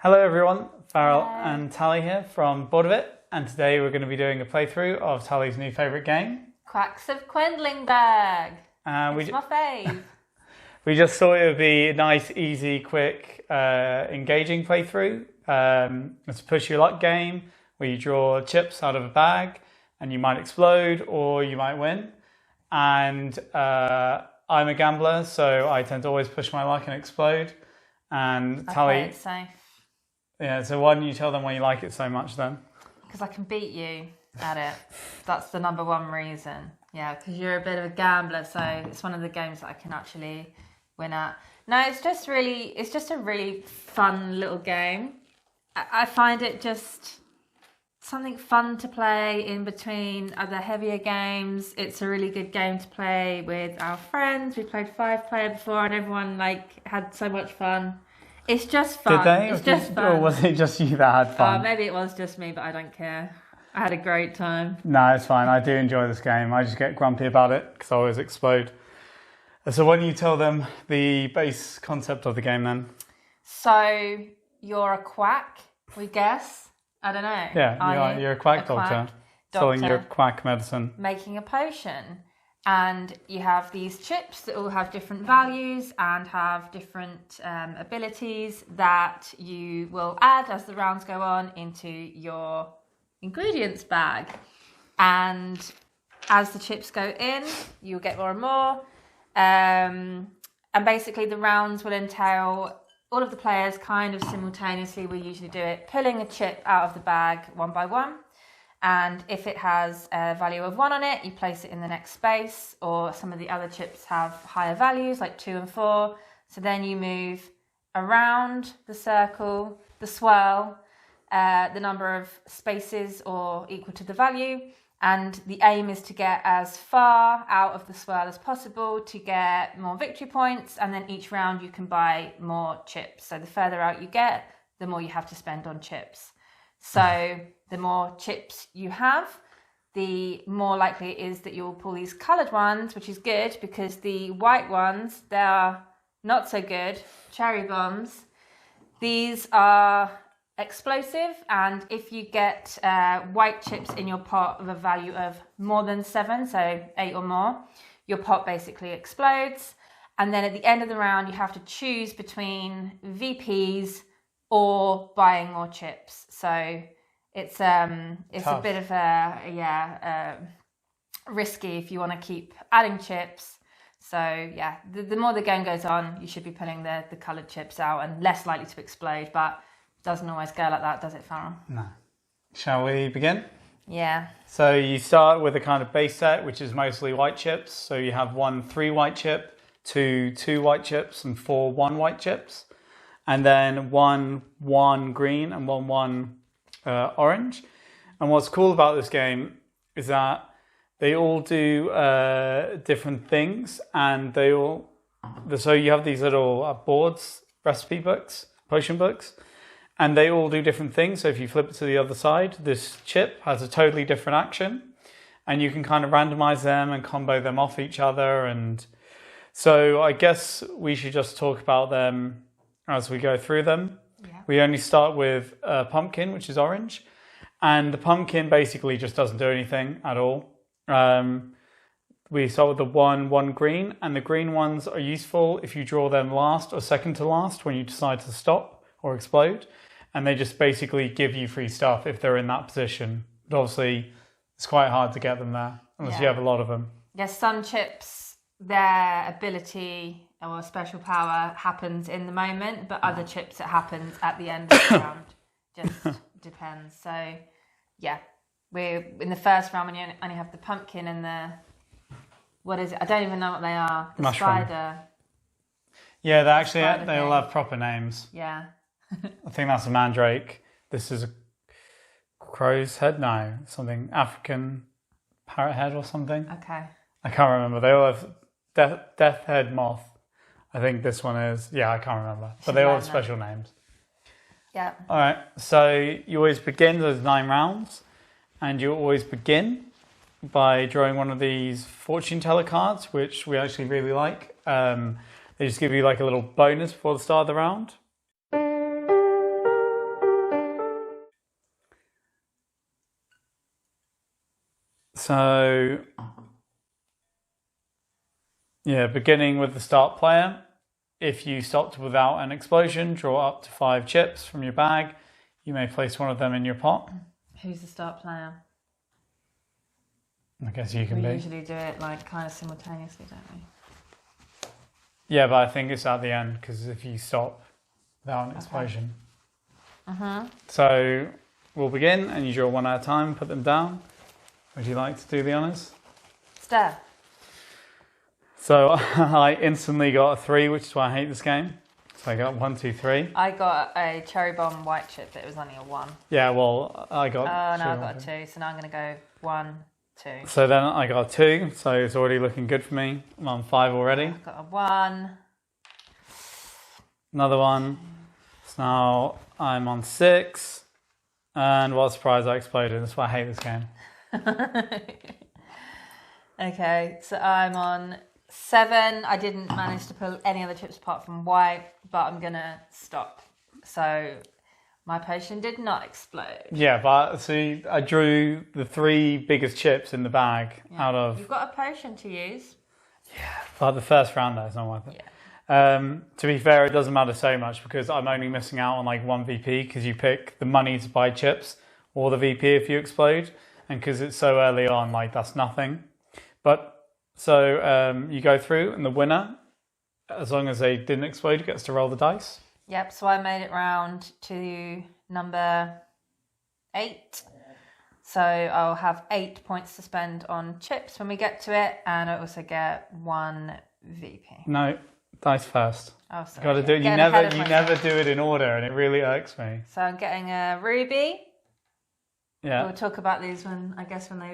Hello everyone, Farrell Hello. and Tallie here from Bored of It, and today we're going to be doing a playthrough of Tallie's new favourite game. Quacks of Quedlinburg. It's my fave. We just thought it would be a nice, easy, quick, engaging playthrough. It's a push your luck game where you draw chips out of a bag and you might explode or you might win. And I'm a gambler, so I tend to always push my luck and explode. And Tallie, It's safe. Yeah, so why don't you tell them why you like it so much then? Because I can beat you at it. That's the number one reason. Yeah, because you're a bit of a gambler, so it's one of the games that I can actually win at. No, it's just a really fun little game. I find it just something fun to play in between other heavier games. It's a really good game to play with our friends. We played 5-player before and everyone had so much fun. It's just fun. Did they? It's just fun. Or was it just you that had fun? Maybe it was just me, but I don't care. I had a great time. No, it's fine. I do enjoy this game. I just get grumpy about it because I always explode. So why don't you tell them the base concept of the game then? So you're a quack, we guess. I don't know. Yeah, you're a quack doctor. Selling your quack medicine. Making a potion. And you have these chips that all have different values and have different abilities that you will add as the rounds go on into your ingredients bag. And as the chips go in, you'll get more and more. And basically the rounds will entail all of the players kind of simultaneously, we usually do it, pulling a chip out of the bag one by one. And if it has a value of 1 on it, you place it in the next space, or some of the other chips have higher values like 2 and 4. So then you move around the circle, the swirl, the number of spaces or equal to the value. And the aim is to get as far out of the swirl as possible to get more victory points. And then each round you can buy more chips. So the further out you get, the more you have to spend on chips. So the more chips you have, the more likely it is that you'll pull these coloured ones, which is good because the white ones, they are not so good. Cherry bombs. These are explosive, and if you get white chips in your pot of a value of more than 7, so 8 or more, your pot basically explodes. And then at the end of the round, you have to choose between VPs or buying more chips. So it's a bit of risky if you want to keep adding chips. So yeah, the more the game goes on, you should be putting the coloured chips out and less likely to explode, but it doesn't always go like that, does it, Farrell? No. Shall we begin? Yeah. So you start with a kind of base set, which is mostly white chips. So you have 1 3 white chip, 2 2 white chips, and 4 1 white chips. And then 1 1 green and 1 1 orange. And what's cool about this game is that they all do different things, and so you have these little boards, recipe books, potion books, and they all do different things. So if you flip it to the other side, this chip has a totally different action, and you can kind of randomize them and combo them off each other. And so I guess we should just talk about them as we go through them. Yeah. We only start with pumpkin, which is orange, and the pumpkin basically just doesn't do anything at all. We start with the 1 1 green, and the green ones are useful if you draw them last or second to last when you decide to stop or explode, and they just basically give you free stuff if they're in that position. But obviously it's quite hard to get them there unless you have a lot of them. Yes, some chips, their ability or special power happens in the moment, but other chips it happens at the end of the round. Just depends. So yeah, we're in the first round when you only have the pumpkin and the, what is it? I don't even know what they are. The mushroom. Spider. Yeah, they all have proper names. Yeah. I think that's a mandrake. This is a crow's head. No, something African parrot head or something. Okay. I can't remember. They all have death head moth. I think this one is. Yeah, I can't remember. But they all have special names. Yeah. All right. So you always begin. There's 9 rounds, and you always begin by drawing one of these fortune teller cards, which we actually really like. They just give you like a little bonus before the start of the round. So, yeah, beginning with the start player. If you stopped without an explosion, draw up to 5 chips from your bag. You may place one of them in your pot. Who's the start player? I guess you can We be. usually do it like kind of simultaneously, don't we? Yeah, but I think it's at the end because if you stop without an explosion. So we'll begin and you draw one at a time, put them down. Would you like to do the honours? Steph. So I instantly got a 3, which is why I hate this game. So I got 1, 2, 3. I got a cherry bomb white chip, but it was only a 1. Yeah, well, I got... Oh, no, I got a 2. So now I'm going to go 1, 2. So then I got a 2, so it's already looking good for me. I'm on 5 already. I've got a 1. Another 1. So now I'm on 6. And what a surprise, I exploded. That's why I hate this game. Okay, so I'm on 7. I didn't manage to pull any other chips apart from white, but I'm going to stop. So my potion did not explode. Yeah, but see, I drew the 3 biggest chips in the bag out of... You've got a potion to use. Yeah, but the first round, though, it's not worth it. Yeah. To be fair, it doesn't matter so much because I'm only missing out on like 1 VP because you pick the money to buy chips or the VP if you explode. And because it's so early on, like that's nothing. But so you go through and the winner, as long as they didn't explode, gets to roll the dice. Yep, so I made it round to number 8. So I'll have 8 points to spend on chips when we get to it. And I also get 1 VP. No, dice first. Oh, sorry. Got to do it. You never do it in order, and it really irks me. So I'm getting a ruby. Yeah. We'll talk about these when they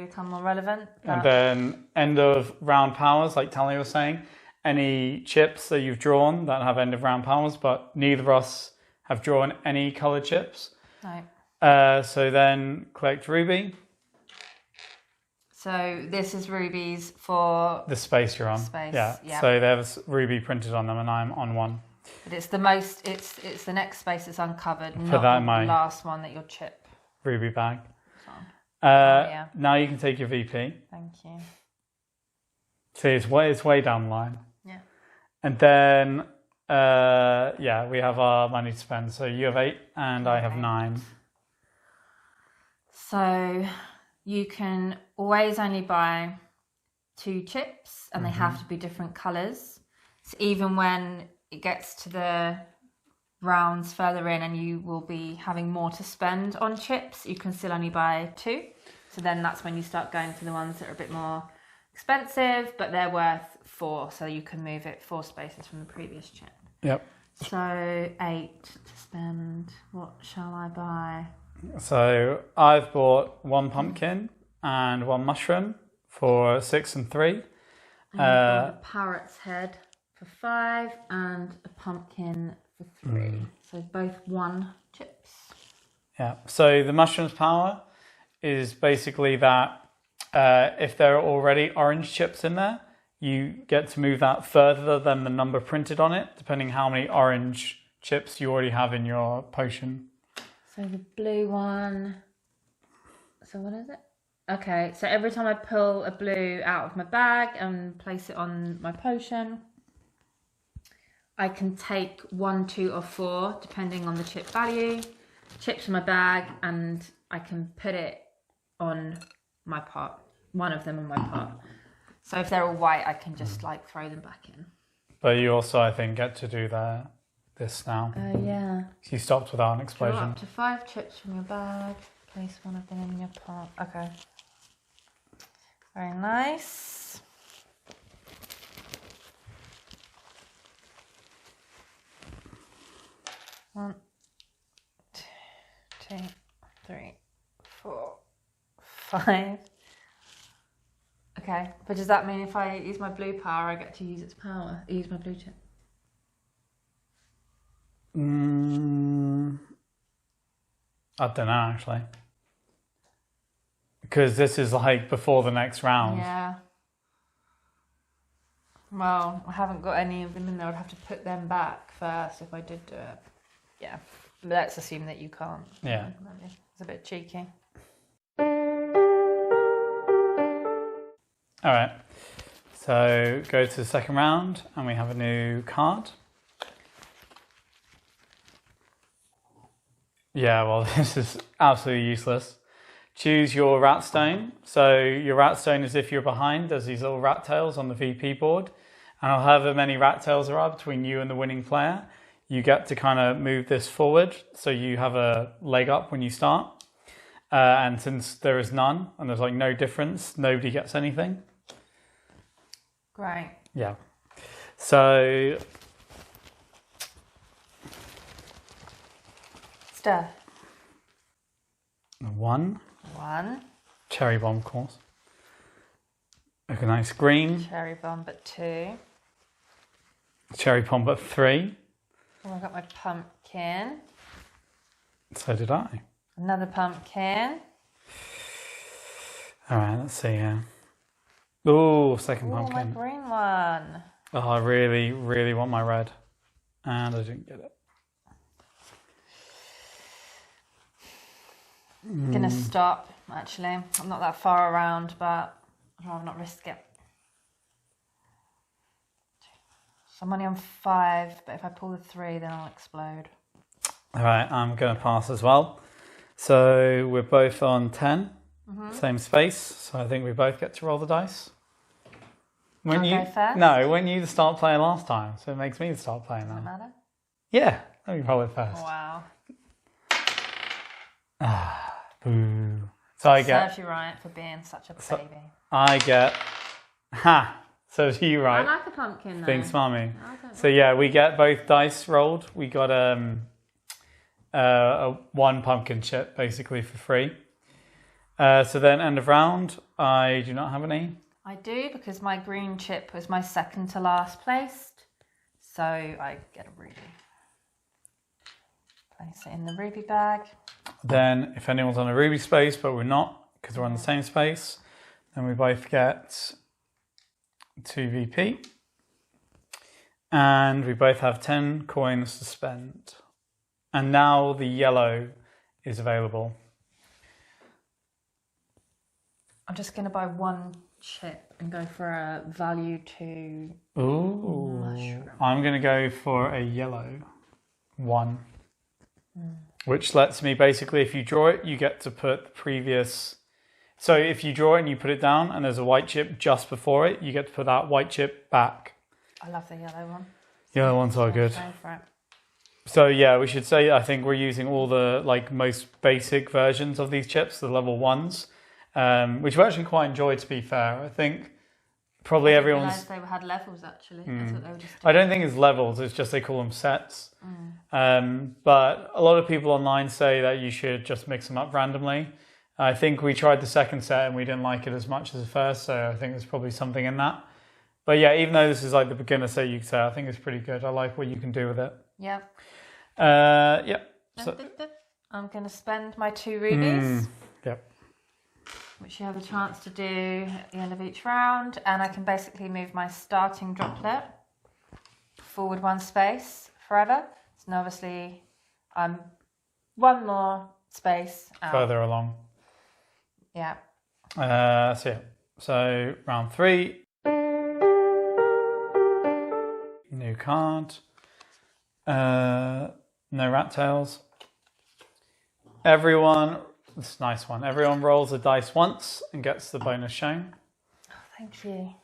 become more relevant. And then end of round powers, like Tallie was saying. Any chips that you've drawn that have end of round powers, but neither of us have drawn any coloured chips. No. So then collect ruby. So this is rubies for the space you're on. Space, yeah. So there's ruby printed on them, and I'm on 1. But it's the most. It's the next space that's uncovered, not the last one that you'll chip. Ruby bag. Yeah. Now you can take your VP. Thank you. See, it's way down the line. Yeah. And then we have our money to spend. So you have 8, and I have 9. So you can always only buy 2 chips, and they have to be different colours. So even when it gets to the rounds further in and you will be having more to spend on chips, you can still only buy 2. So then that's when you start going for the ones that are a bit more expensive, but they're worth 4, so you can move it 4 spaces from the previous chip. Yep. So 8 to spend. What shall I buy? So I've bought 1 pumpkin and 1 mushroom for 6 and 3. A parrot's head for 5 and a pumpkin for 3. So both 1 chips. Yeah. So the mushroom's power is basically that if there are already orange chips in there, you get to move that further than the number printed on it, depending how many orange chips you already have in your potion. So the blue one. So what is it? Okay, so every time I pull a blue out of my bag and place it on my potion, I can take 1, 2, or 4, depending on the chip value, chips in my bag, and I can put it on my pot. 1 of them on my pot. So if they're all white, I can just like throw them back in. But you also, I think, get to do this now. Yeah. You stopped without an explosion. Draw up to 5 chips from your bag. Place 1 of them in your pot. Okay. Very nice. One, 2, 3, 4, 5. Okay, but does that mean if I use my blue power, I get to use its power? Use my blue chip? I don't know, actually. Because this is like before the next round. Yeah. Well, I haven't got any of them in there. I'd have to put them back first if I did do it. Yeah. But let's assume that you can't. Yeah. It's a bit cheeky. All right. So go to the second round, and we have a new card. Yeah, well, this is absolutely useless. Choose your rat stone. So your rat stone is if you're behind. There's these little rat tails on the VP board. And however many rat tails there are between you and the winning player, you get to kind of move this forward. So you have a leg up when you start. And since there is none, and there's like no difference, nobody gets anything. Great. Yeah. So... Stir. 1. 1. Cherry bomb, of course. Like a nice green. Cherry bomb at 2. Cherry bomb at 3. Oh, I got my pumpkin. So did I. Another pumpkin. All right, let's see here. Oh, second Oh, my pumpkin. green one. Oh, I really, really want my red. And I didn't get it. I'm going to stop, actually. I'm not that far around, but I'd rather not risk it. So I'm only on 5, but if I pull the 3, then I'll explode. All right, I'm going to pass as well. So we're both on 10, same space. So I think we both get to roll the dice. I'll go first? No, when you start playing last time, so it makes me start playing now. Doesn't matter? Yeah, let me roll it first. Wow. Boo. So I get... Serves you right for being such a baby. I get... Ha! So do you, right? I like the pumpkin, though. Being smarmy. So yeah, we get both dice rolled. We got a 1 pumpkin chip basically for free. So then end of round, I do not have any. I do, because my green chip was my second to last placed. So I get a ruby. Place it in the ruby bag. Then if anyone's on a ruby space, but we're not, because we're on the same space, then we both get 2 VP. And we both have 10 coins to spend. And now the yellow is available. I'm just going to buy 1 chip and go for a value 2. Ooh. Mushroom. I'm going to go for a yellow 1. Which lets me basically, if you draw it, you get to put the previous... So if you draw it and you put it down and there's a white chip just before it, you get to put that white chip back. I love the yellow one. Yellow ones are good. Go for it. So yeah, we should say I think we're using all the most basic versions of these chips, the level 1s, which we actually quite enjoy, to be fair. I think probably everyone's... They had levels, actually. That's what they were just doing. I don't think it's levels, it's just they call them sets. But a lot of people online say that you should just mix them up randomly. I think we tried the second set and we didn't like it as much as the first, so I think there's probably something in that. But yeah, even though this is like the beginner set, you could say, I think it's pretty good. I like what you can do with it. Yeah. Yeah. So, I'm going to spend my 2 rubies, yep. which you have a chance to do at the end of each round. And I can basically move my starting droplet forward 1 space forever. So now obviously I'm 1 more space out. Further along. Yeah. So yeah. So round 3. New card. No rat tails. Everyone, this is a nice one. Everyone rolls a dice once and gets the bonus shown. Oh, thank you.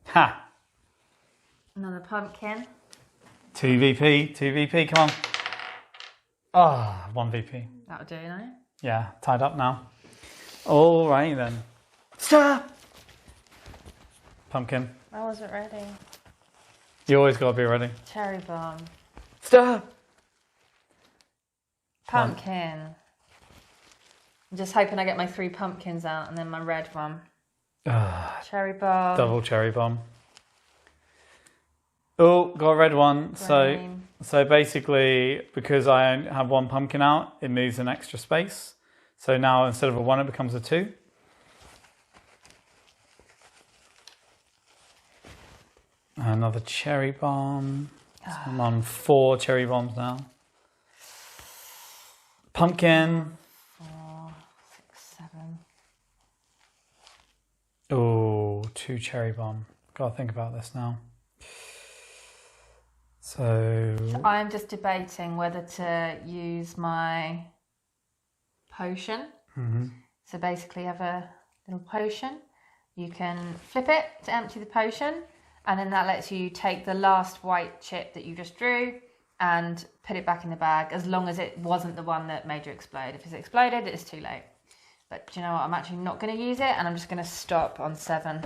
Ha! Another pumpkin. 2 VP, come on. Ah, 1 VP. That'll do, no? Yeah, tied up now. All right then. Stop! Pumpkin. I wasn't ready. You always got to be ready. Cherry bomb. Stop! Pumpkin. I'm just hoping I get my 3 pumpkins out and then my red one. Cherry bomb. Double cherry bomb. Oh, got a red one. Green. So basically, because I only have 1 pumpkin out, it moves an extra space. So now instead of a 1, it becomes a 2. Another cherry bomb. So I'm on 4 cherry bombs now. Pumpkin. 4, 6, 7. 2 cherry bomb? Gotta think about this now. So I'm just debating whether to use my potion. So basically you have a little potion. You can flip it to empty the potion, and then that lets you take the last white chip that you just drew and put it back in the bag, as long as it wasn't the one that made you explode. If it's exploded, it's too late. But do you know what? I'm actually not going to use it, and I'm just going to stop on 7.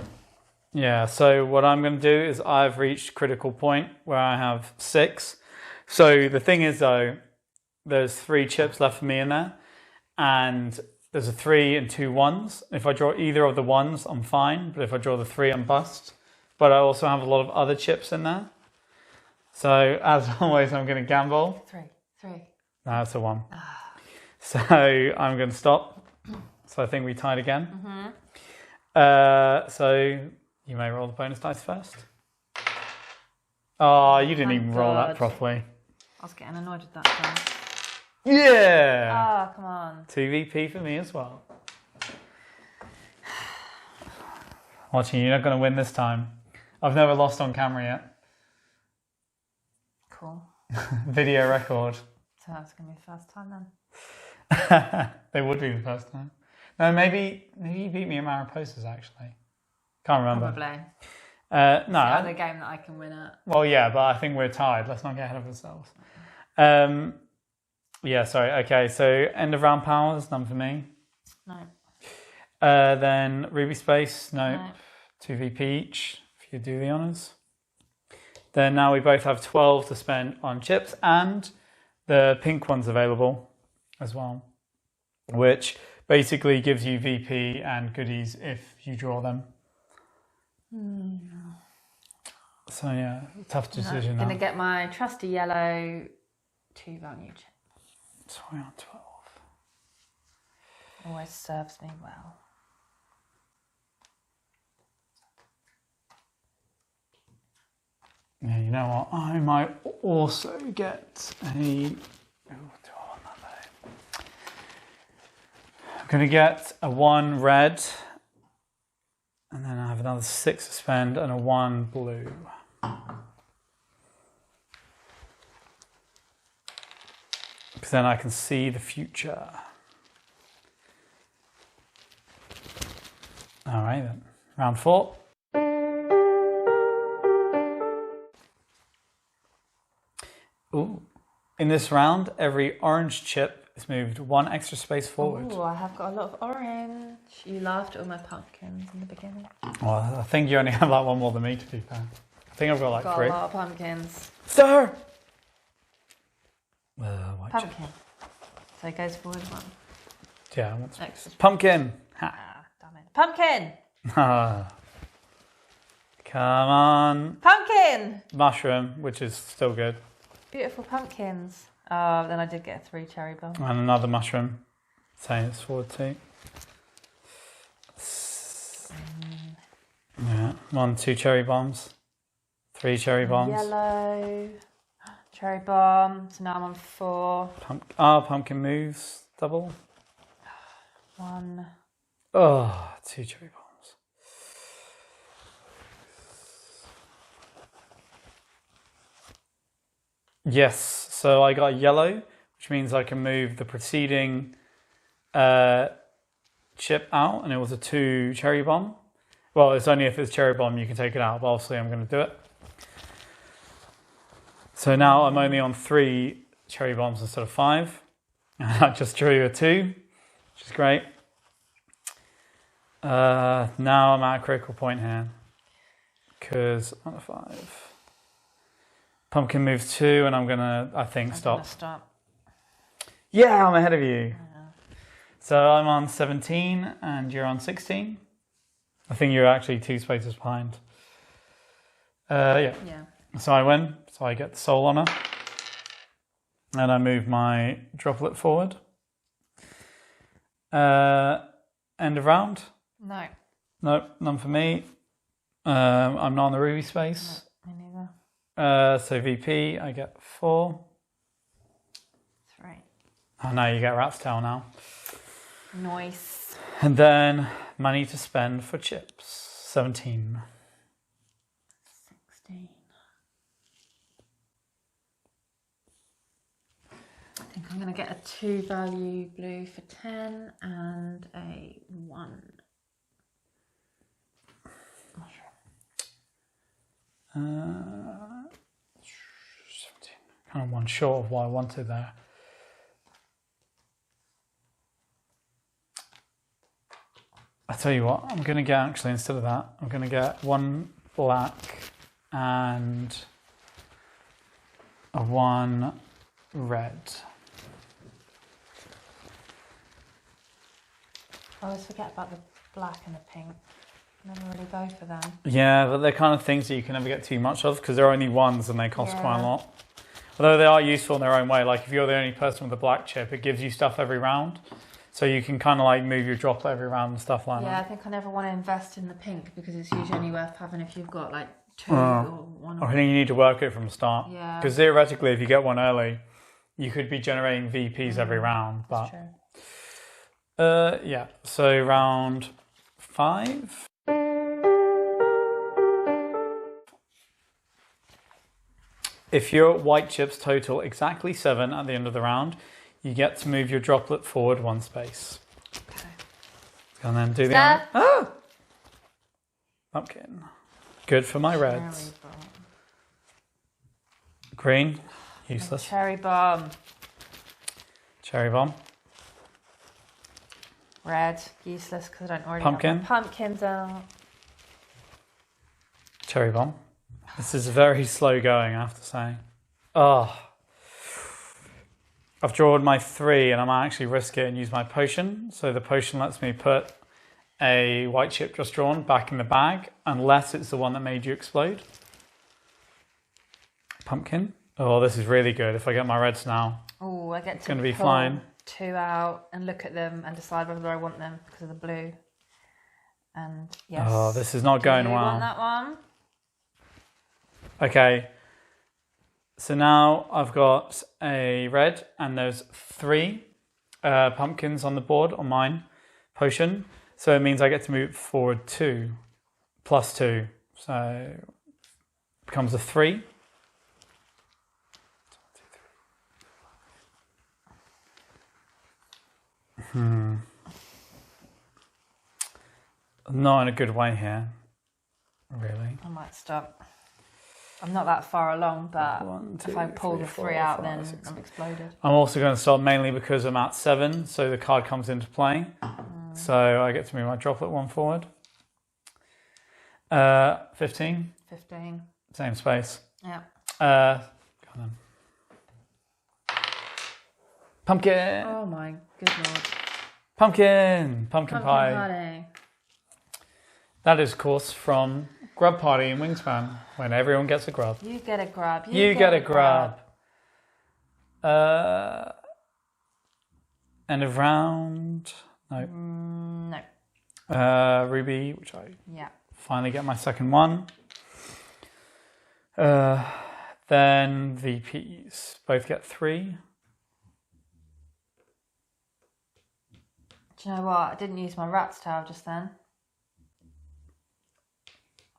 yeah, so what I'm going to do is I've reached critical point where I have 6. So the thing is though, there's 3 chips left for me in there, and there's a 3 and 2 1s. If I draw either of the 1s, I'm fine, but if I draw the 3, I'm bust. But I also have a lot of other chips in there. So as always, I'm going to gamble. 3. No, that's a 1. So I'm going to stop. So I think we tied again. So you may roll the bonus dice first. Oh, you didn't even roll that properly. I was getting annoyed with that one. Yeah! Oh, come on. 2 VP for me as well. Watching, you're not going to win this time. I've never lost on camera yet. Cool. Video record. So that's going to be the first time then. They would be the first time. No, maybe you beat me in Mariposas actually. Can't remember. Probably. No. It's the other game that I can win at. Well, yeah, but I think we're tied. Let's not get ahead of ourselves. Yeah, sorry. Okay, so end of round powers, none for me. No. Then Ruby Space, nope. No. 2 VP each, if you do the honours. Then now we both have 12 to spend on chips, and the pink one's available as well, which basically gives you VP and goodies if you draw them. So yeah, tough decision now. I'm going to get my trusty yellow 2 value chip. So we're on 12. Always serves me well. Yeah, you know what? I might also get a... Oh, do I want that though? I'm going to get a 1 red, and then I have another 6 to spend, and a 1 blue. Because then I can see the future. All right then, round 4. Ooh. In this round, every orange chip is moved 1 extra space forward. Oh, I have got a lot of orange. You laughed at all my pumpkins in the beginning. Well, I think you only have like 1 more than me, to be fair. I think I've got like 3. A lot of pumpkins. Sir! White Pumpkin. chip. So it goes forward 1. Yeah, I want space. Extra. Pumpkin! Ha. Ah, damn it. Pumpkin! Come on. Pumpkin! Mushroom, which is still good. Beautiful pumpkins. Oh, then I did get a 3 cherry bomb. And another mushroom. Saying it's forward 2. Yeah, 1, 2 cherry bombs. 3 cherry bombs. Yellow. Cherry bomb. So now I'm on 4. Pumpkin moves. Double. 1. Oh, 2 cherry bombs. Yes, so I got yellow, which means I can move the preceding chip out, and it was a 2 cherry bomb. Well, it's only if it's cherry bomb you can take it out, but obviously I'm going to do it. So now I'm only on 3 cherry bombs instead of 5. And I just drew a 2, which is great. Now I'm at a critical point here, because on a 5. Pumpkin moves 2, and I'm gonna, I think, stop. Yeah, I'm ahead of you. Yeah. So I'm on 17, and you're on 16. I think you're actually 2 spaces behind. Yeah. So I win. So I get the soul honor, and I move my droplet forward. End of round. No. Nope, none for me. I'm not on the ruby space. No, me neither. So VP, I get 4. 3. Oh no, you get rat's tail now. Nice. And then money to spend for chips. 17. 16. I think I'm going to get a 2 value blue for 10 and a 1. Kind of one short of what I wanted there. I tell you what, I'm going to get, actually, instead of that, I'm going to get 1 black and a 1 red. I always forget about the black and the pink. Never really go for them. Yeah, but they're kind of things that you can never get too much of because they're only ones and they cost quite a Yeah. lot. Although they are useful in their own way. Like if you're the only person with a black chip, it gives you stuff every round. So you can kind of like move your droplet every round and stuff like Yeah, I that. think I never want to invest in the pink because it's usually only worth having if you've got like 2 or 1. I think you need to work it from the start. Yeah. Because theoretically, if you get one early, you could be generating VPs every round. But That's true. yeah, so round 5. If your white chips total exactly 7 at the end of the round, you get to move your droplet forward 1 space. Okay. And then do the Steph. pumpkin. Good for my reds. Cherry bomb. Green, useless. Cherry bomb. Cherry bomb. Red, useless because I don't already Pumpkin. have my pumpkins out. Cherry bomb. This is very slow going, I have to say. Oh. I've drawn my 3 and I might actually risk it and use my potion. So the potion lets me put a white chip just drawn back in the bag unless it's the one that made you explode. Pumpkin. Oh, this is really good if I get my reds now. Oh, I get to gonna be pull fine. 2 out and look at them and decide whether I want them because of the blue. And yes. Oh, this is not going Do you well. want that one? Okay, so now I've got a red and there's 3 pumpkins on the board on mine potion. So it means I get to move forward 2 plus 2. So it becomes a 3. Not in a good way here, really. I might stop. I'm not that far along, but 1, 2, if I pull 3, the 4, 3 out, 5, then 6, I'm exploded. I'm also going to stop mainly because I'm at 7, so the card comes into play. So I get to move my droplet 1 forward. 15, 15. same space. Yeah. Go on then. Pumpkin! Oh my good lord. Pumpkin pie. Pumpkin party. That is, of course, from Grub Party in Wingspan, when everyone gets a grub. You get a grub. You get a grub. End of round. No. No. Ruby, which I Yeah. finally get my second one. Then VPs. Both get 3. Do you know what? I didn't use my rat's tail just then.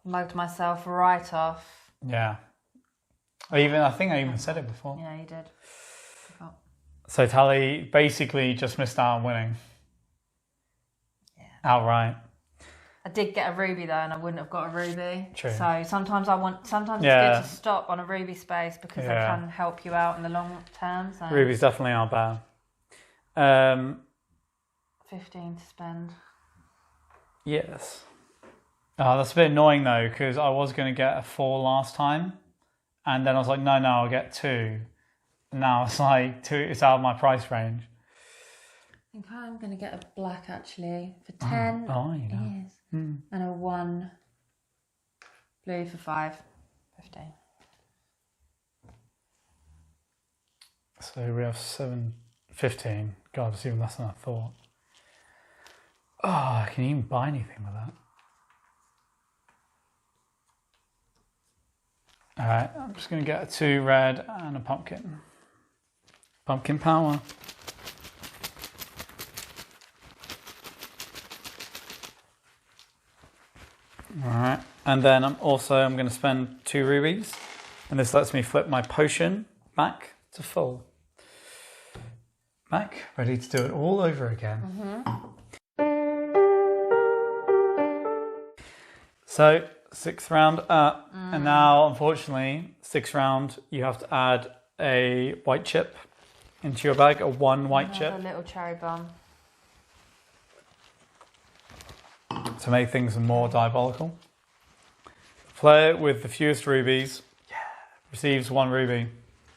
Mugged myself right off. Yeah. I think I even said it before. Yeah, you did. Forgot. So Tallie basically just missed out on winning. Yeah. Outright. I did get a ruby though, and I wouldn't have got a ruby. True. So sometimes it's Yeah. good to stop on a ruby space because they Yeah. can help you out in the long term. So Rubies definitely are bad. 15 to spend. Yes. Oh, that's a bit annoying though, because I was going to get a 4 last time. And then I was like, no, I'll get 2. And now it's like 2, it's out of my price range. I think I'm going to get a black actually for 10. Oh, you know. Yes. And a 1 blue for 5. 15. So we have 15. God, it's even less than I thought. Oh, can you even buy anything with that? Alright, I'm just going to get a 2 red and a pumpkin. Pumpkin power. Alright, and then I'm going to spend 2 rubies, and this lets me flip my potion back to full. Back, ready to do it all over again. So, 6th round up, and now, unfortunately, 6th round, you have to add a white chip into your bag, a 1 white chip. A little cherry bomb. To make things more diabolical. Player with the fewest rubies receives 1 ruby.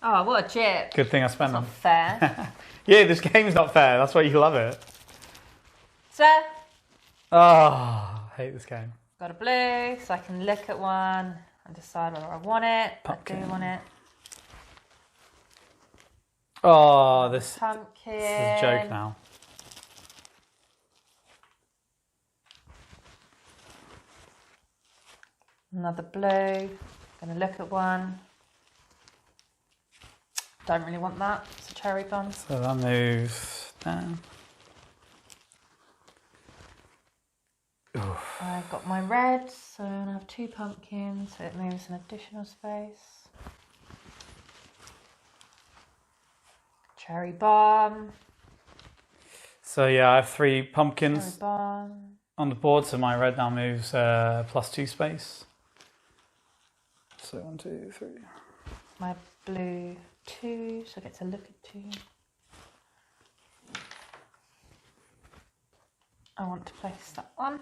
Oh, what a chip. Good thing I spent them. Not fair. Yeah, this game's not fair. That's why you love it. So, Oh, I hate this game. got a blue, so I can look at one and decide whether I want it. Pumpkin. I do want it. Oh, this Pumpkin. is a joke now. Another blue. Gonna look at one. Don't really want that. It's a cherry bomb. So that moves down. Oof. I've got my red, so I have 2 pumpkins, so it moves an additional space. Cherry bomb. So yeah, I have 3 pumpkins Cherry bomb. on the board, so my red now moves +2 space. So 1, 2, 3. My blue 2, so I get to look at 2. I want to place that one.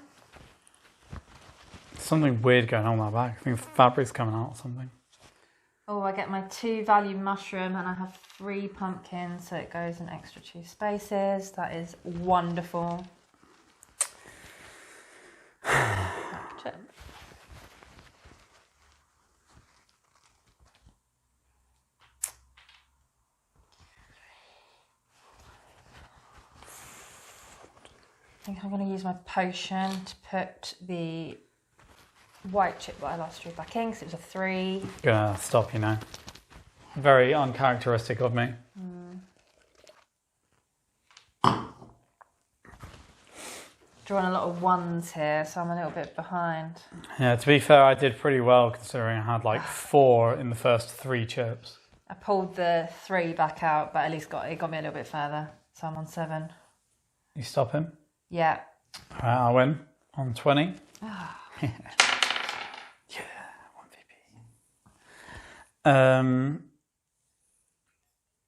Something weird going on in my bag. I think the fabric's coming out or something. Oh, I get my 2 value mushroom and I have 3 pumpkins, so it goes an extra 2 spaces. That is wonderful. Chip. I think I'm going to use my potion to put the white chip that I last drew back in, because it was a 3. Gonna stop you now. Very uncharacteristic of me. Drawing a lot of 1s here, so I'm a little bit behind. Yeah, to be fair, I did pretty well considering I had like 4 in the first 3 chips. I pulled the 3 back out, but at least it got me a little bit further. So I'm on 7. You stop him? Yeah. Alright, I win on 20. Yeah, 1 VP.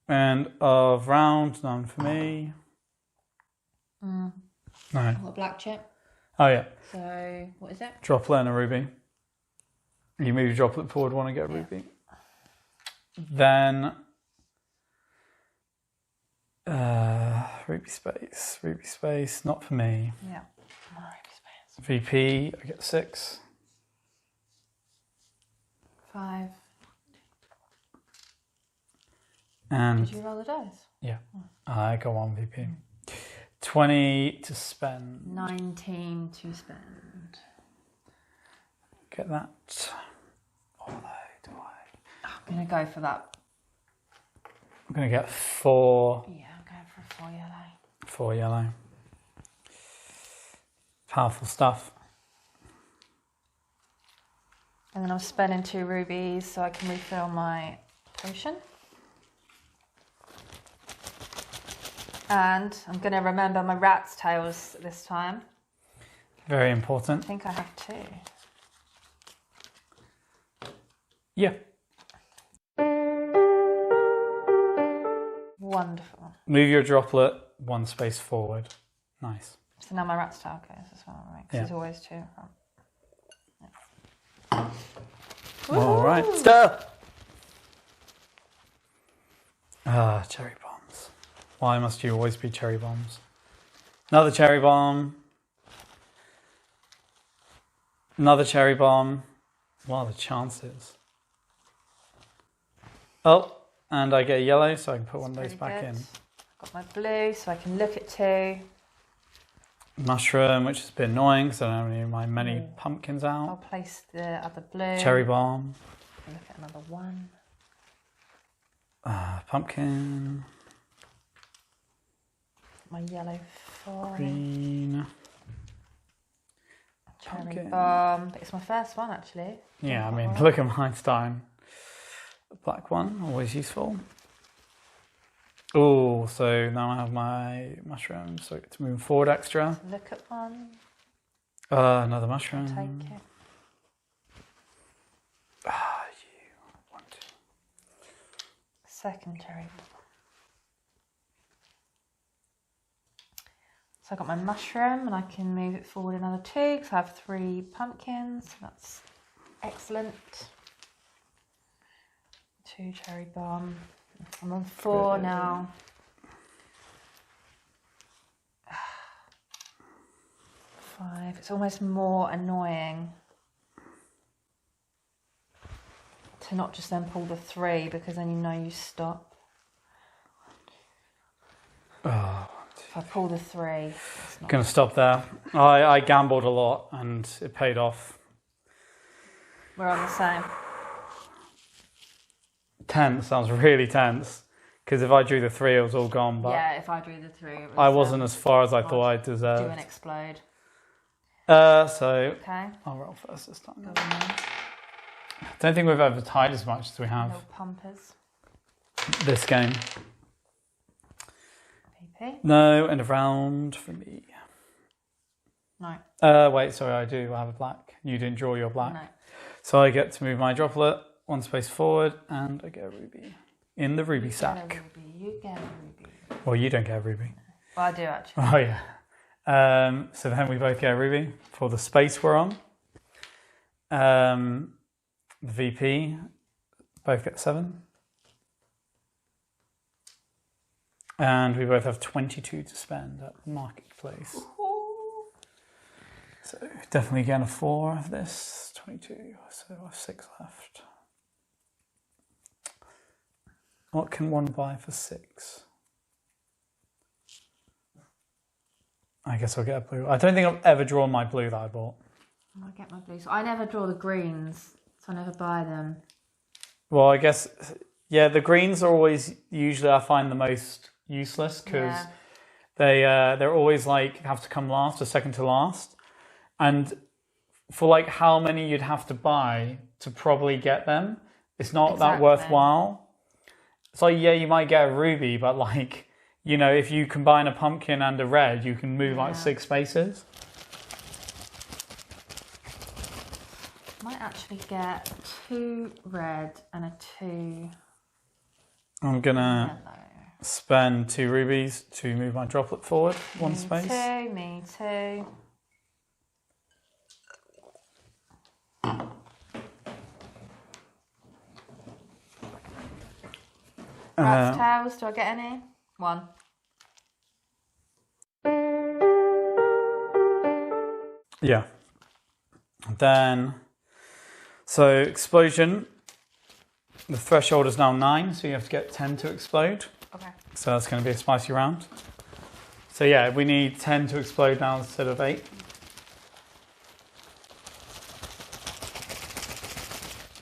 And of round, none for me. No. I've got a black chip. Oh yeah. So, what is it? Droplet and a ruby. You move your droplet forward, want to get a ruby. Then ruby space, not for me. Yeah. Oh, ruby space. VP, I get 6. 5. And Did you roll the dice? yeah, I go on VP. 20 to spend. 19 to spend. Get that. Although, do I? I'm going to go for that. I'm going to get 4. Yeah, I'm going for a 4 yellow. 4 yellow. Powerful stuff. And then I'm spending 2 rubies so I can refill my potion. And I'm going to remember my rat's tails this time. Very I important. think I have 2. Yeah. Wonderful. Move your droplet 1 space forward. Nice. So now my rat's tail goes as well, right? 'Cause Yeah. there's always 2. All right. Stir. Ah, cherry bombs. Why must you always be cherry bombs? Another cherry bomb. Another cherry bomb. What are the chances? Oh, and I get a yellow, so I can put one of those back in. I've got my blue, so I can look at 2. Mushroom, which is a bit annoying because I don't have any of my many pumpkins I'll out. place the other blue. Cherry bomb. Look at another 1. Pumpkin. My yellow 4. Green. Cherry bomb. It's my first one, actually. Yeah, I mean, look at mine starting. The black one, always useful. Oh, so now I have my mushroom, so I get to move forward extra. Look at one. Another mushroom. Take it. You want to. Second cherry bomb. So I got my mushroom and I can move it forward another 2 because I have 3 pumpkins. That's excellent. 2 cherry bomb. I'm on 4 now. 5. It's almost more annoying to not just then pull the 3 because then you know you stop. Oh. If I pull the 3, it's not Gonna stop there. I gambled a lot and it paid off. We're on the same. Tense, sounds really tense. Because if I drew the 3, it was all gone. But Yeah, if I drew the 3, it was, I wasn't as far as I thought I do deserved. and explode. So Okay. I'll roll first this time. Go on then. Don't think we've ever tied as much as we have Little pumpers. this game. PP. No, end of round for me. No. Wait, sorry, I do. I have a black. You didn't draw your black. No. So I get to move my droplet 1 space forward and I get a ruby in the ruby sack. You get a ruby. Well, you don't get a ruby. Well, I do actually. Oh, yeah. So then we both get a ruby for the space we're on. The VP, both get 7. And we both have 22 to spend at the marketplace. So definitely getting a 4 of this. 22, so I have 6 left. What can one buy for 6? I guess I'll get a blue. I don't think I've ever drawn my blue that I bought. I get my blue. So I never draw the greens, so I never buy them. Well, I guess, yeah, the greens are always usually I find the most useless because they're always like have to come last or second to last, and for like how many you'd have to buy to probably get them, it's not that worthwhile. It's like, yeah, you might get a ruby, but like, you know, if you combine a pumpkin and a red, you can move like 6 spaces. Might actually get 2 red and a 2 I'm gonna yellow. spend 2 rubies to move my droplet forward 1 space. Me too. Rat's tails, do I get any? 1. Yeah. Then, so explosion. The threshold is now 9, so you have to get 10 to explode. Okay. So that's going to be a spicy round. So yeah, we need 10 to explode now instead of 8.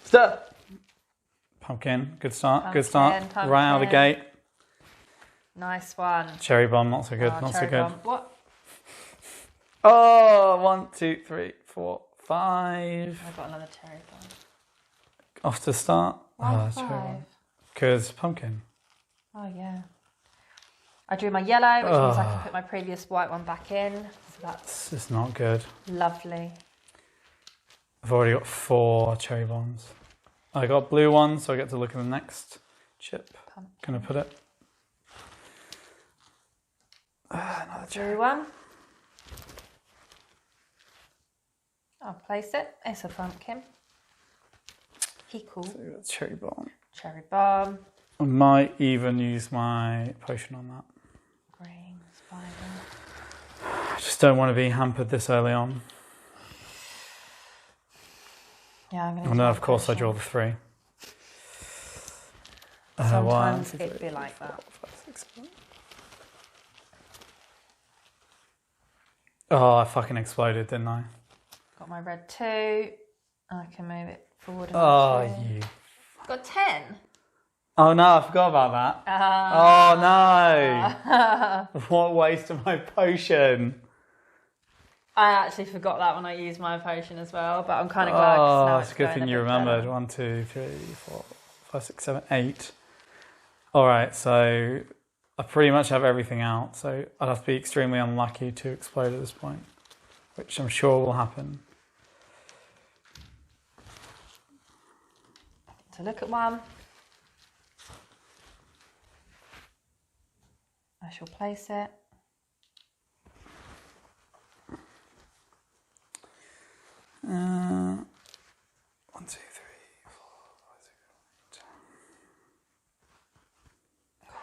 Start. Pumpkin, good start, good start. Pumpkin. Right out of the gate. Nice one. Cherry bomb, not so good, Oh, not so cherry good. bomb. What? Oh, 1, 2, 3, 4, 5. I've got another cherry bomb. Off to start. Why Cherry bomb. 5? Because pumpkin. Oh, yeah. I drew my yellow, which means I can put my previous white one back in. So that's This is not good. lovely. I've already got 4 cherry bombs. I got blue one, so I get to look at the next chip. Pumpkin. Gonna put it. Another cherry. Blue one. I'll place it. It's a pumpkin. Cool. So that's cherry bomb. Cherry bomb. I might even use my potion on that. Green spider. I just don't want to be hampered this early on. Yeah, I'm going to. And then, of course, I draw the 3. Sometimes 1, 2, it'd 3, be like 4, that. 5, 6, 7. Oh, I fucking exploded, didn't I? Got my red 2. I can move it forward. Oh, two. you. Got 10. Oh no, I forgot about that. Oh no! What a waste of my potion. I actually forgot that when I used my potion as well, but I'm kind of glad. 'Cause now it's a good going thing a you bit remembered. better. 1, 2, 3, 4, 5, 6, 7, 8. All right, so I pretty much have everything out. So I'd have to be extremely unlucky to explode at this point, which I'm sure will happen. So look at one. I shall place it. Uh, 1, 2, 3, 4, 5, 6, 7, 8.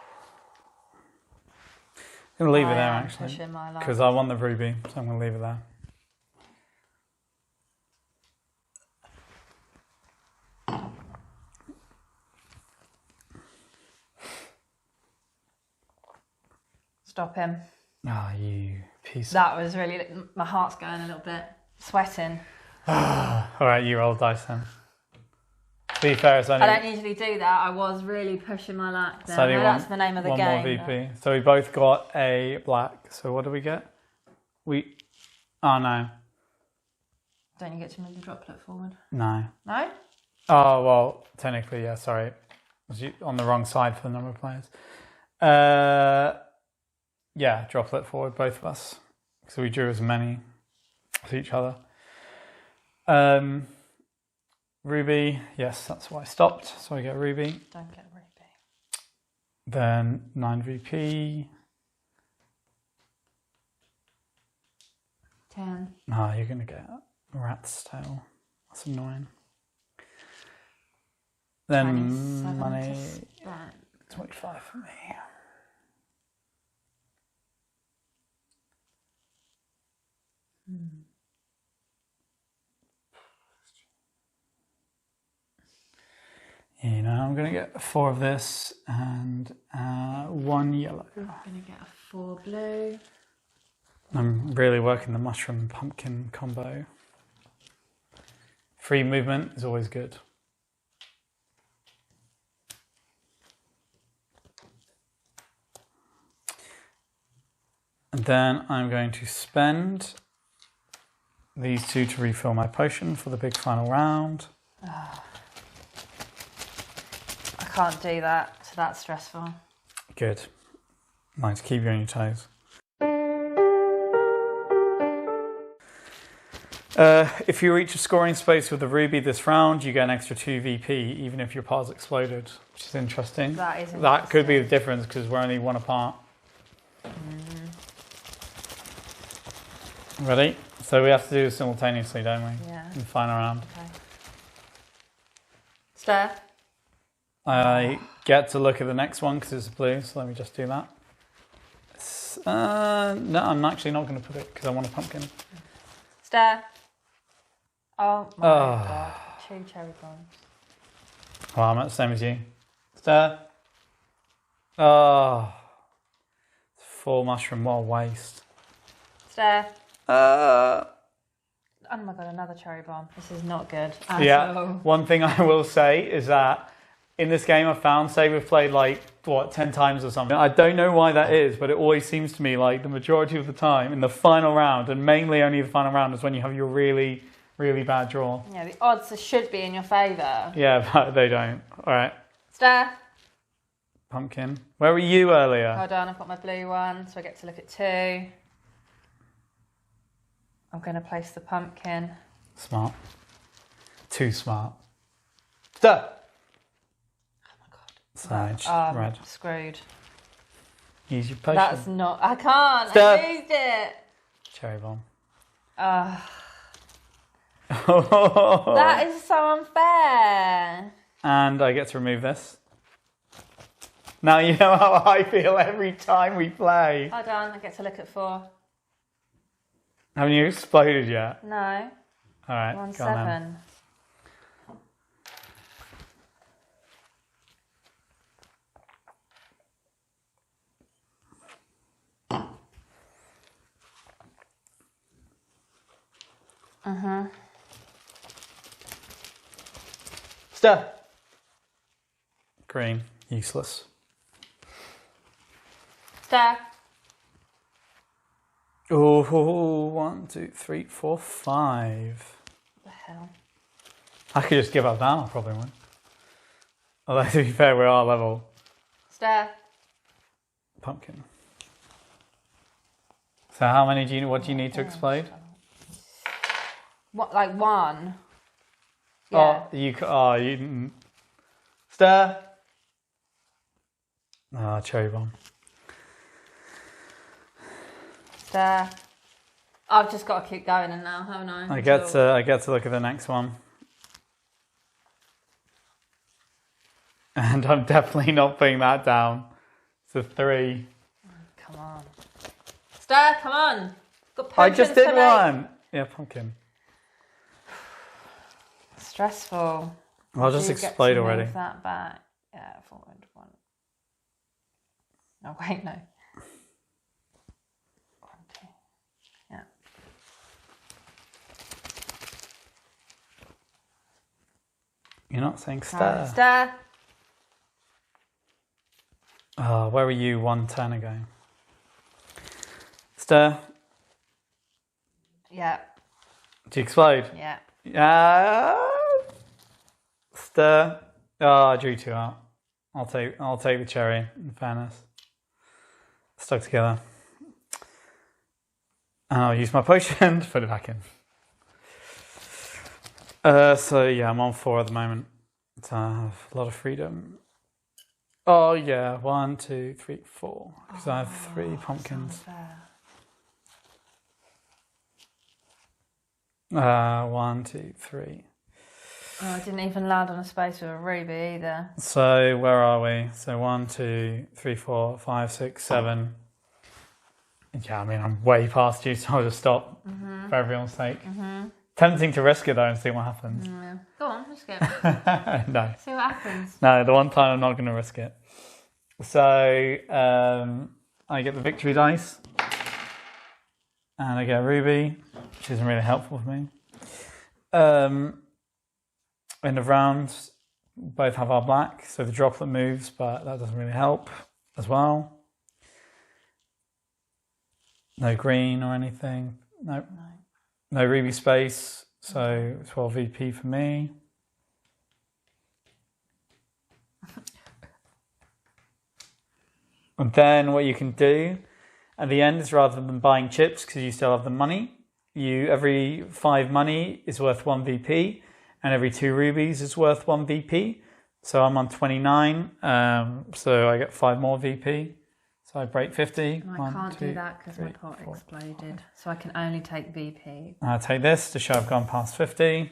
I'm going to leave it there actually, because I want the ruby, so I'm going to leave it there. Stop him. Ah, you piece. That was really... My heart's going a little bit. Sweating. All right, you roll dice then. To be fair, it's only... I don't usually do that. I was really pushing my luck there. only That's the name of the one game. more VP. So we both got a black. So what do we get? Oh, no. Don't you get to move the droplet forward? No. No? Oh, well, technically, yeah, sorry. Was you on the wrong side for the number of players? Yeah, droplet forward, both of us. So we drew as many as each other. Ruby, yes, that's why I stopped. So I get Ruby. Don't get Ruby. Then 9 VP. 10. No, you're going to get a rat's tail. That's annoying. Then money, 25 for me. You know, I'm going to get 4 of this and 1 yellow. I'm going to get a 4 blue. I'm really working the mushroom pumpkin combo. Free movement is always good. And then I'm going to spend these 2 to refill my potion for the big final round. I can't do that, so that's stressful. Good. Like to keep you on your toes. If you reach a scoring space with a ruby this round, you get an extra 2 VP, even if your par's exploded, which is interesting. That is interesting. That could be the difference because we're only 1 apart. Ready? So we have to do it simultaneously, don't we? Yeah. In the final round. Okay. Stir. I get to look at the next one because it's blue, so let me just do that. No, I'm actually not going to put it because I want a pumpkin. Stir. Oh my god. 2 cherry bombs. Well, I'm at the same as you. Stir. Oh. 4 mushroom, what a waste. Stir. Oh my god, another cherry bomb. This is not good. Yeah, one thing I will say is that in this game I found, say we've played like, 10 times or something. I don't know why that is, but it always seems to me like the majority of the time in the final round, and mainly only the final round, is when you have your really, really bad draw. Yeah, the odds should be in your favour. Yeah, but they don't. All right. Stir. Pumpkin. Where were you earlier? Hold on, I've got my blue one, so I get to look at 2. I'm going to place the pumpkin. Smart. Too smart. Stir. Oh my god. Sage. Red. Screwed. Use your potion. That's not... I can't. Stir. I used it. Cherry bomb. That is so unfair. And I get to remove this. Now you know how I feel every time we play. Hold on, I get to look at 4. Haven't you exploded yet? No. All right, I'm on go on 7. Stir. Green, useless. Stir. Oh, 1, 2, 3, 4, 5. What the hell? I could just give up now, I probably won't. Although, to be fair, we're our level. Stir. Pumpkin. So how many do you, what do you need to explode? What, like 1? Yeah. You didn't. Stir. Ah, cherry bomb. Stir. I've just got to keep going now, haven't I? I get to look at the next one. And I'm definitely not putting that down. It's a 3. Come on. Stir, come on. Got I just did one. Yeah, pumpkin. Stressful. I'll just explode already. Move that back. Yeah, forward 1. Oh, wait, no. 1, 2. Yeah. You're not saying stir. Right, stir. Oh, where were you 1 turn ago? Stir. Yeah. Do you explode? Yeah. Stir. Oh, I drew 2 out. I'll take the cherry, in fairness. Stuck together. And I'll use my potion to put it back in. So yeah, I'm on 4 at the moment. So I have a lot of freedom. Oh yeah, 1, 2, 3, 4. Because I have 3 pumpkins. 1, 2, 3. Oh, I didn't even land on a space with a ruby either. So where are we? So 1, 2, 3, 4, 5, 6, 7. Yeah, I mean I'm way past you, so I'll just stop for everyone's sake. Tempting to risk it though and see what happens. Yeah. Go on, risk it. No. See what happens. No, the one time I'm not going to risk it. So I get the victory dice. And I get a ruby, which isn't really helpful for me. End of round, both have our black, so the droplet moves, but that doesn't really help as well. No green or anything. Nope. No ruby space, so 12 VP for me. And then what you can do at the end is, rather than buying chips because you still have the money, every 5 money is worth 1 VP, and every 2 rubies is worth 1 VP. So I'm on 29, so I get 5 more VP. So I break 50. I can't do that because my pot exploded. So I can only take VP. I'll take this to show I've gone past 50.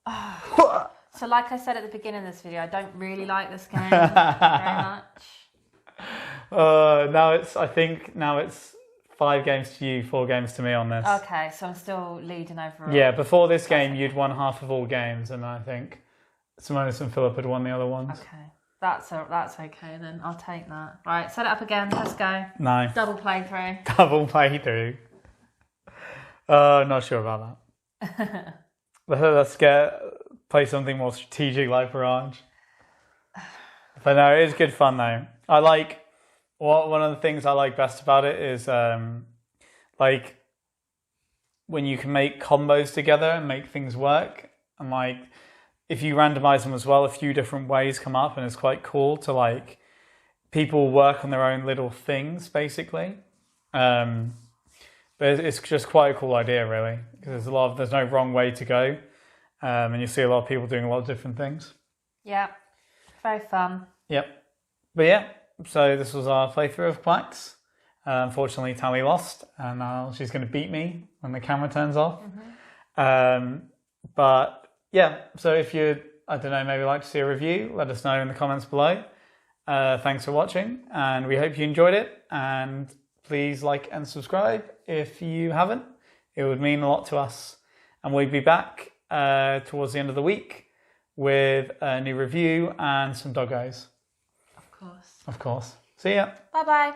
So like I said at the beginning of this video, I don't really like this game very much. I think now it's 5 games to you, 4 games to me on this. Okay, so I'm still leading overall. Yeah, before this game, you'd won half of all games, and I think Simonis and Philip had won the other ones. Okay, that's okay then. I'll take that. Right, set it up again. Let's go. No. Double playthrough. Double playthrough. Not sure about that. Let's play something more strategic like Barrage. But no, it is good fun though. One of the things I like best about it is like when you can make combos together and make things work, and like if you randomize them as well, a few different ways come up, and it's quite cool to like people work on their own little things basically. But it's just quite a cool idea really, because there's no wrong way to go, and you see a lot of people doing a lot of different things. Yeah, very fun. Yep. But yeah, so this was our playthrough of Quacks. Unfortunately, Tallie lost, and now she's going to beat me when the camera turns off. But yeah, so if you'd, I don't know, maybe like to see a review, let us know in the comments below. Thanks for watching, and we hope you enjoyed it. And please like and subscribe if you haven't. It would mean a lot to us. And we'll be back towards the end of the week with a new review and some doggos. Of course. Of course. See ya. Bye-bye.